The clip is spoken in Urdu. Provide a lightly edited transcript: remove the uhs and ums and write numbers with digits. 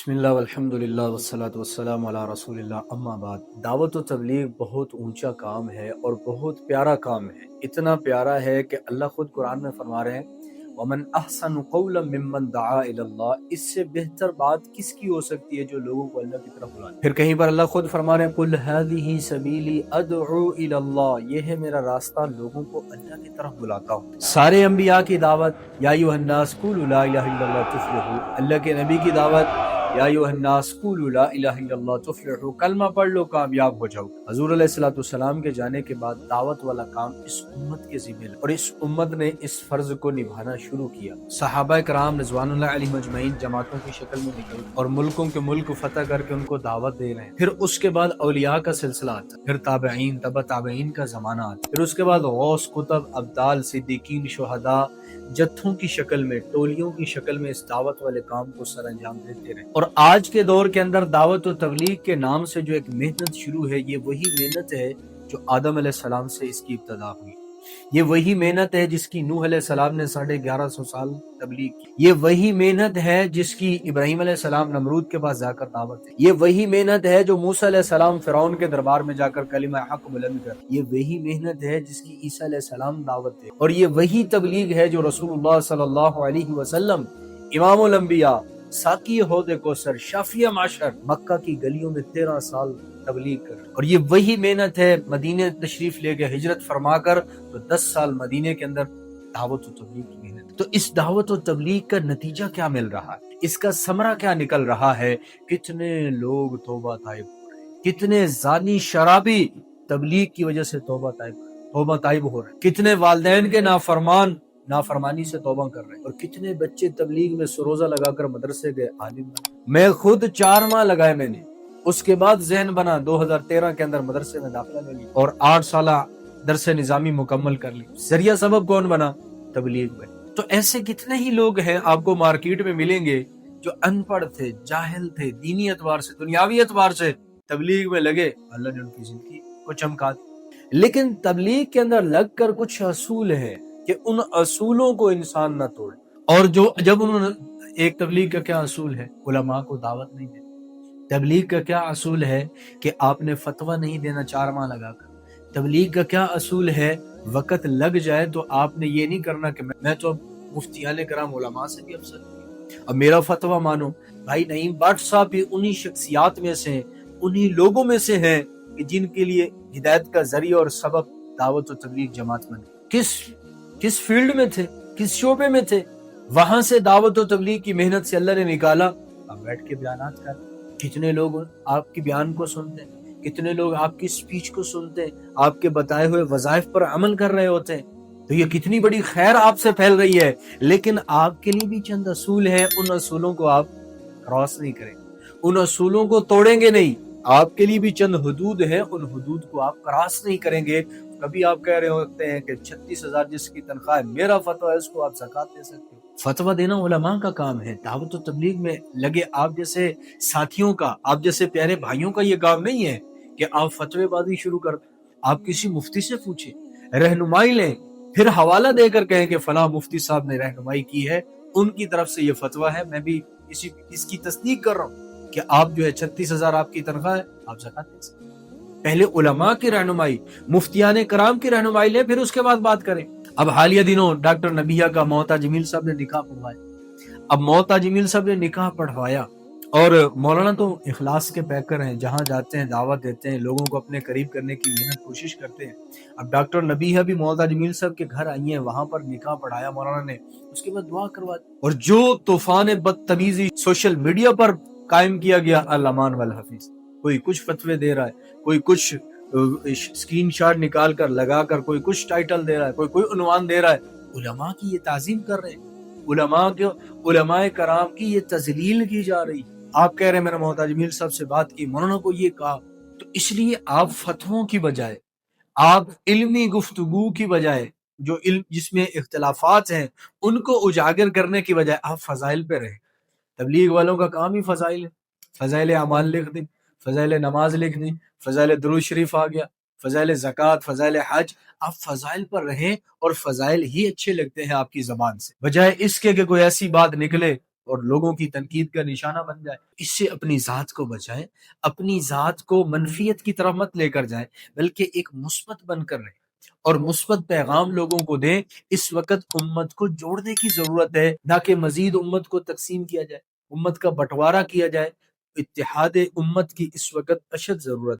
بسم اللہ والحمد للہ والصلاة والسلام علی رسول اللہ اما بعد۔ دعوت و تبلیغ بہت اونچا کام ہے اور بہت پیارا کام ہے، اتنا پیارا ہے کہ اللہ خود قرآن میں فرما رہے ہیں وَمَنْ أَحْسَنُ قَوْلًا مِّمَّنْ دَعَا إِلَى اللَّهِ، اس سے بہتر بات کس کی ہو سکتی ہے جو لوگوں کو اللہ کی طرف بلاتے ہیں۔ پھر کہیں پر اللہ خود فرما رہے ہیں قُلْ هَٰذِهِ سَبِيلِي أَدْعُو إِلَى اللَّهِ، یہ ہے میرا راستہ، لوگوں کو اللہ کی طرف بلاتا ہوں۔ سارے انبیاء کی دعوت یا ایھا الناس قولوا لا الہ الا اللہ تفلحوا، اللہ کے نبی کی دعوت یا ایھا الناس قولوا لا الہ الا اللہ تفلحوا، کلمہ پڑھ لو کامیاب ہو جاؤ۔ حضور علیہ الصلوۃ والسلام کے جانے کے بعد دعوت والا کام اس امت کے ذمہ ہے اور اس امت نے اس فرض کو نبھانا شروع کیا۔ صحابہ کرام رضوان اللہ علیہم اجمعین جماعتوں کی شکل میں نکل اور ملکوں کے ملک فتح کر کے ان کو دعوت دے رہے ہیں۔ پھر اس کے بعد اولیاء کا سلسلہ آتا ہے، پھر تابعین، تبع تابعین کا زمانہ آتا ہے، پھر اس کے بعد غوث، قطب، ابدال، صدیقین، شہداء جتھوں کی شکل میں، ٹولیوں کی شکل میں اس دعوت والے کام کو سر انجام دیتے رہے۔ اور آج کے دور کے اندر دعوت و تبلیغ کے نام سے جو ایک محنت شروع ہے، یہ وہی محنت ہے جو آدم علیہ السلام سے اس کی ابتدا ہوئی۔ یہ وہی محنت ہے جس کی نوح علیہ السلام نے 1150 سال تبلیغ کی۔ یہ وہی محنت ہے جس کی ابراہیم علیہ السلام نمرود کے پاس جا کر دعوت دی۔ یہ وہی محنت ہے جو موسیٰ علیہ السلام فرعون کے دربار میں جا کر کلمہ حق بلند کر۔ یہ وہی محنت ہے جس کی عیسیٰ علیہ السلام دعوت دے، اور یہ وہی تبلیغ ہے جو رسول اللہ صلی اللہ علیہ وسلم امام الانبیاء، ساقی حوض کوثر، شافیہ معشر، مکہ کی گلیوں میں 13 سال تبلیغ کر۔ اور یہ وہی محنت ہے مدینہ تشریف لے کے ہجرت فرما کر تو 10 سال مدینے کے اندر دعوت و تبلیغ کی محنت۔ تو اس دعوت و تبلیغ کا نتیجہ کیا مل رہا ہے، اس کا ثمرہ کیا نکل رہا ہے؟ کتنے لوگ توبہ طائب ہو رہے ہیں، کتنے زانی شرابی تبلیغ کی وجہ سے توبہ طائب ہو رہے ہیں، کتنے والدین کے نافرمانی سے توبہ کر رہے ہیں، اور کتنے بچے تبلیغ میں سروزہ لگا کر مدرسے گئے، عالم بنے۔ میں خود 4 ماہ لگائے میں نے، اس کے بعد ذہن بنا، 2013 کے اندر مدرسے میں داخلہ لے لی اور 8 سالہ درس نظامی مکمل کر لی۔ ذریعہ سبب کون بنا؟ تبلیغ میں۔ تو ایسے کتنے ہی لوگ ہیں آپ کو مارکیٹ میں ملیں گے جو ان پڑھ تھے، جاہل تھے، دینی اعتبار سے، دنیاوی اعتبار سے تبلیغ میں لگے، اللہ نے ان کی زندگی کو چمکا دی۔ لیکن تبلیغ کے اندر لگ کر کچھ اصول ہیں کہ ان اصولوں کو انسان نہ توڑے، اور جب انہوں نے ایک تبلیغ کا کیا اصول ہے؟ علماء کو دعوت نہیں دینا۔ تبلیغ کا کیا اصول ہے کہ آپ نے فتویٰ نہیں دینا 4 ماہ لگا کر۔ تبلیغ کا کیا اصول ہے؟ وقت لگ جائے تو آپ نے یہ نہیں کرنا کہ میں تو مفتیان کرام علماء سے بھی افضل ہوں، اب میرا فتویٰ مانو۔ بھائی نعیم بٹ صاحب بھی انہی شخصیات میں سے ہیں، انہی لوگوں میں سے ہیں کہ جن کے لیے ہدایت کا ذریعہ اور سبب دعوت و تبلیغ جماعت بنی۔ کس فیلڈ میں تھے، کس شعبے میں تھے، وہاں سے دعوت و تبلیغ کی محنت سے اللہ نے نکالا، اب بیٹھ کے بیانات کر۔ کتنے لوگ آپ کی بیان کو سنتے ہیں، کتنے لوگ آپ کی سپیچ کو سنتے ہیں، آپ کے بتائے ہوئے وظائف پر عمل کر رہے ہوتے ہیں، تو یہ کتنی بڑی خیر آپ سے پھیل رہی ہے۔ لیکن آپ کے لیے بھی چند اصول ہیں، ان اصولوں کو آپ کراس نہیں کریں، ان اصولوں کو توڑیں گے نہیں۔ آپ کے لیے بھی چند حدود ہیں، ان حدود کو آپ کراس نہیں کریں گے۔ کبھی آپ کہہ رہے ہوتے ہیں کہ 36,000 جس کی تنخواہ ہے، میرا فتویٰ ہے، اس کو آپ زکوٰۃ دے سکتے ہو۔ فتویٰ دینا علماء کا کام ہے، دعوت و تبلیغ میں لگے آپ جیسے ساتھیوں کا، آپ جیسے پیارے بھائیوں کا یہ کام نہیں ہے کہ آپ فتوی بازی شروع کر دیں۔ آپ کسی مفتی سے پوچھیں، رہنمائی لیں، پھر حوالہ دے کر کہیں کہ فلاں مفتی صاحب نے رہنمائی کی ہے، ان کی طرف سے یہ فتویٰ ہے، میں بھی اس کی تصدیق کر رہا ہوں کہ آپ جو ہے 36,000 آپ کی تنخواہ ہے، آپ زکوٰۃ دے سکتے ہیں۔ پہلے علماء کی رہنمائی، مفتیان کرام کی رہنمائی لیں، پھر اس کے بعد بات کریں۔ اب حالیہ دنوں ڈاکٹر نبیہ کا موتا جمیل صاحب نے نکاح پڑھوایا۔ اب موتا جمیل صاحب نے نکاح پڑھوایا، اور مولانا تو اخلاص کے پیکر ہیں، جہاں جاتے ہیں دعوت دیتے ہیں، لوگوں کو اپنے قریب کرنے کی محنت کوشش کرتے ہیں۔ اب ڈاکٹر نبیہ بھی موتا جمیل صاحب کے گھر آئی ہیں، وہاں پر نکاح پڑھایا مولانا نے، اس کے بعد دعا کروا دی۔ اور جو طوفان بدتمیزی سوشل میڈیا پر قائم کیا گیا، الامان والحفیظ، کوئی کچھ فتوے دے رہا ہے، کوئی کچھ اسکرین شاٹ نکال کر لگا کر کوئی کچھ ٹائٹل دے رہا ہے، کوئی عنوان دے رہا ہے۔ علماء کی یہ تعظیم کر رہے ہیں، علماء کرام کی یہ تذلیل کی جا رہی۔ آپ کہہ رہے ہیں میں نے موتا جمیل صاحب سے بات کی، مولانا کو یہ کہا، تو اس لیے آپ فتووں کی بجائے، آپ علمی گفتگو کی بجائے، جو علم جس میں اختلافات ہیں ان کو اجاگر کرنے کی بجائے آپ فضائل پہ رہیں۔ تبلیغ والوں کا کام ہی فضائل ہے، فضائل اعمال لکھ دیں، فضائل نماز لکھ دیں، فضائل درود شریف آ گیا، فضائل زکوٰۃ، فضائل حج، آپ فضائل پر رہیں، اور فضائل ہی اچھے لگتے ہیں آپ کی زبان سے، بجائے اس کے کہ کوئی ایسی بات نکلے اور لوگوں کی تنقید کا نشانہ بن جائے۔ اس سے اپنی ذات کو بچائیں، اپنی ذات کو منفیت کی طرف مت لے کر جائیں، بلکہ ایک مثبت بن کر رہیں اور مثبت پیغام لوگوں کو دیں۔ اس وقت امت کو جوڑنے کی ضرورت ہے، نہ کہ مزید امت کو تقسیم کیا جائے، امت کا بٹوارا کیا جائے۔ اتحاد امت کی اس وقت اشد ضرورت ہے۔